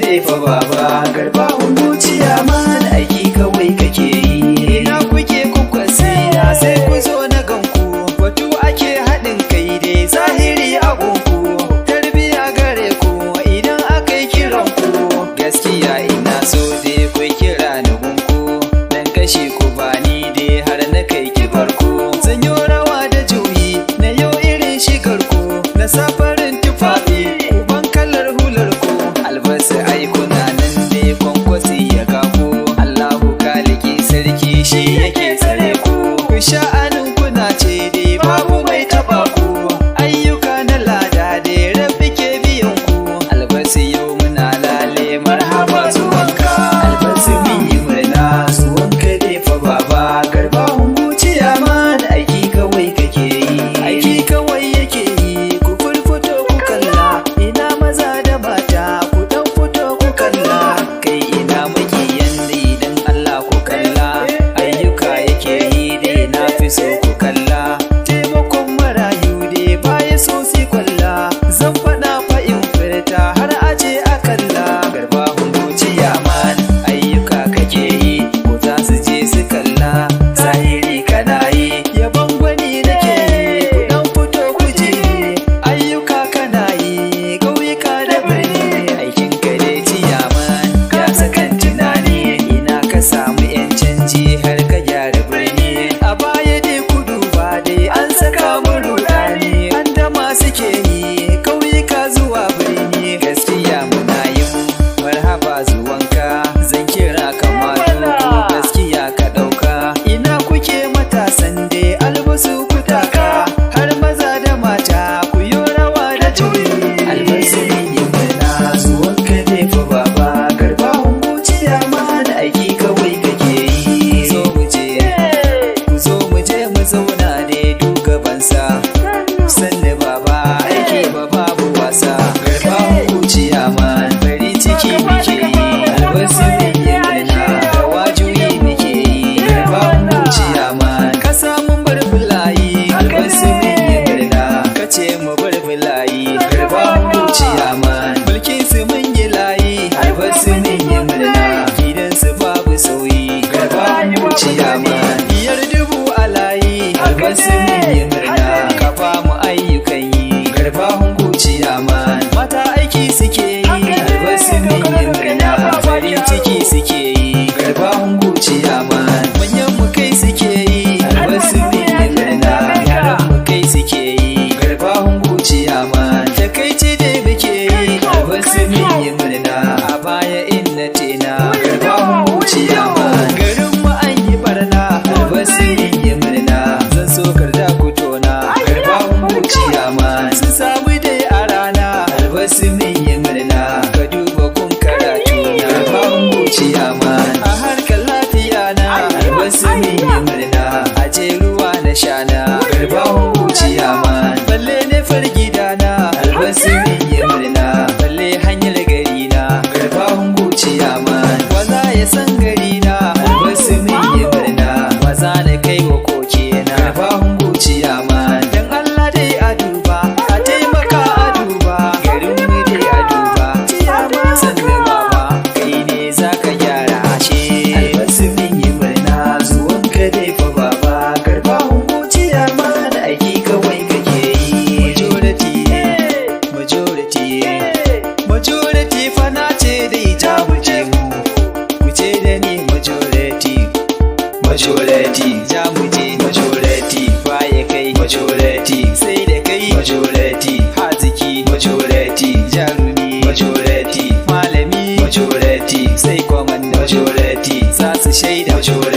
dai fa baba. Garba Hungu ciyaman aiki kawai kake yi. Ina kuke kukwasi na sai ku zo na ganku. Batu ake haɗin kai dai zahiri a gunku. Tarbiya gare ku idan aka yi kiran ku. Gaskiya ina so dai ku kira ni gunku. Dan kashe ku ba ni dai har na kai kibar ku. Zanyo rawa da juyi na yau irin shigar ku. Na safarin tufafi uban kalar hular ku. Albasu ai kuna nan dai kwankwasi ya gago. Allahu kaliki sarki shi yake tsare ku. Ku sha'anin kuna ce dai babu mai taba ku. Ayyuka na lada dai rabbi ke biyan ku. Albasu yau muna lale marhaba zuwanka. Albasu min yi murna zuwanka dai fa baba. Garba Hungu ciyaman aiki kawai kake yi. Aiki kawai yake yi. Ku furfuto ku kalla. Ina maza da mata ku dan fito ku kalla. Kai ina makiyan dai dan Allah ku kalla. Ayyuka yake yi dai na fi so ku kalla. Taimakon marayu dai baya so si kwalla. Zan faɗa fa in furta har aje a kalla. Garba Hungu ciyaman ayyuka kake yi. Ko za su je su kalla. Zahiri kana yi. Yabon gwani nake yi. Ku dan fito ku je. Ayyuka kana yi. Ƙauyuka da birni. Aikin ka dai ciyaman ya sakan tunani. Ina ka samu 'yan canji har ka gyara birni. A baya dai ku duba dai an saka mu rudani. An da masu ke yi ƙauyuka zuwa birni. Gaskiya muna yin marhaba zuwanka. Zan kira ka mato gaskiya ka ɗauka. Ina kuke matasan dai albasu ku taka. Har maza da mata ku yi rawa da juyi. Albasu min yi murna zuwanka dai fa baba. Garba Hungu ciyaman aiki kawai kake yi. Zo mu je, ku zo mu je mu zauna dai duk gabansa. Sanne baba aiki ba babu wasa. Garba Hungu ciyaman bari ciki muke yi. Albasu min yi murna rawa juyi muke yi. Garba Hungu ciyaman ka samu bar bulayi. Albasu min yi murna ka ce mu bar bulayi. Garba Hungu ciyaman mulkin su mun yi layi. Albasu min yi murna gidan su babu sauyi. Garba Hungu ciyaman biyar dubu a layi. Albasu min yi murna ka ba mu ayyukan yi. Garba Hungu ciyaman mata aiki suke yi. Albasu min yi murna farin ciki suke yi. Garba Hungu ciyaman manyan mu kai suke yi. Albasu min yi murna yaran mu kai suke yi. Garba Hungu ciyaman takaici dai muke yi. Albasu min yi murna a baya in na tena. Garba Hungu ciyaman garin mu an yi barna. Albasu min yi murna zan so karda ku tona. Garba Hungu ciyaman sun samu dai a rana. Albasu min yi murna ka duba kun karatu na. Garba Hungu ciyaman a harkar lafiya na. Albasu min yi murna a je ruwa na shana. Garba Hungu ciyaman balle ne fargida na. Albasu min yi murna balle hanyar gari na. Garba Hungu ciyaman waza ya san gari na. Albasu min yi murna waza na kai wa koke na. Garba Hungu ciyaman dan Allah dai a duba a taimaka a duba. Garin mu dai a duba. Ciyaman sanne baba kai ne zaka gyara ashe. Albasu min yi murna zuwanka dai fa baba. Garba Hungu ciyaman aiki kawai kake yi. Majority fa na ce dai ja mu je mu. Ku ce da ni majority ja mu je. Majority baya kai. Majority sai da kai. Majority haziki. Majority jarumi. Majority malami. Majority sai kwamanda. Majority za su shaida. Majority